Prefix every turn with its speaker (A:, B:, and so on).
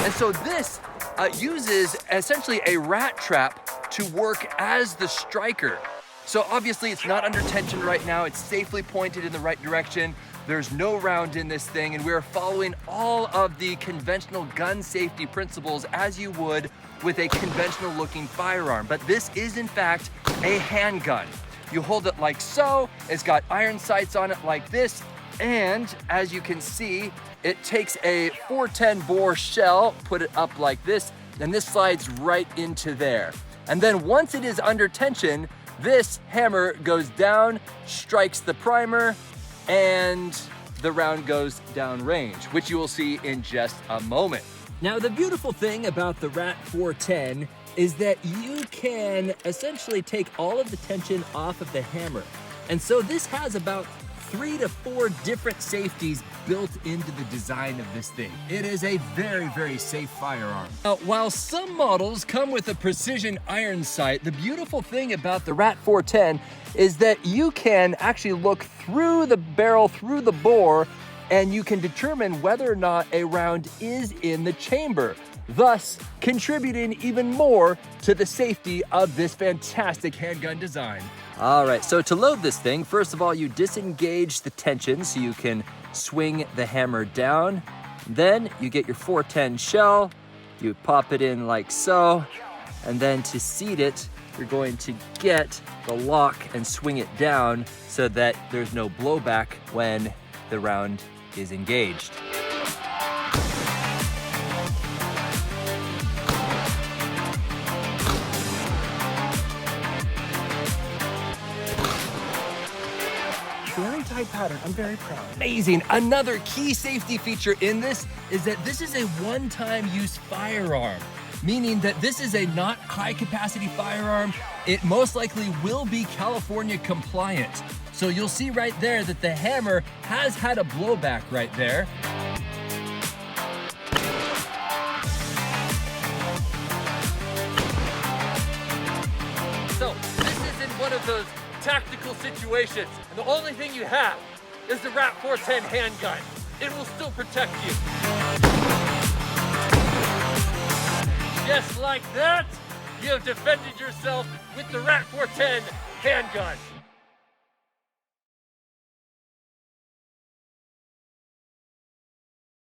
A: And so this uses essentially a rat trap to work as the striker. So obviously it's not under tension right now. It's safely pointed in the right direction. There's no round in this thing, and we're following all of the conventional gun safety principles as you would with a conventional looking firearm. But this is in fact a handgun. You hold it like so, it's got iron sights on it like this, and as you can see, it takes a 410 bore shell, put it up like this, and this slides right into there. And then once it is under tension, this hammer goes down, strikes the primer, and the round goes down range, which you will see in just a moment. Now, the beautiful thing about the RAT-410 is that you can essentially take all of the tension off of the hammer. And so this has about 3 to 4 different safeties built into the design of this thing. It is a very, very safe firearm. Now, while some models come with a precision iron sight, the beautiful thing about the RAT-410 is that you can actually look through the barrel, through the bore, and you can determine whether or not a round is in the chamber, thus contributing even more to the safety of this fantastic handgun design. All right, so to load this thing, first of all, you disengage the tension so you can swing the hammer down. Then you get your 410 shell, you pop it in like so, and then to seat it, you're going to get the lock and swing it down so that there's no blowback when the round is engaged.
B: Very tight pattern. I'm very proud.
A: Amazing. Another key safety feature in this is that this is a one-time use firearm, meaning that this is a not high capacity firearm. It most likely will be California compliant. So you'll see right there that the hammer has had a blowback right there. So this isn't one of those tactical situations, and the only thing you have is the RAT-410 handgun. It will still protect you. Just like that, you have defended yourself with the RAT-410 handgun.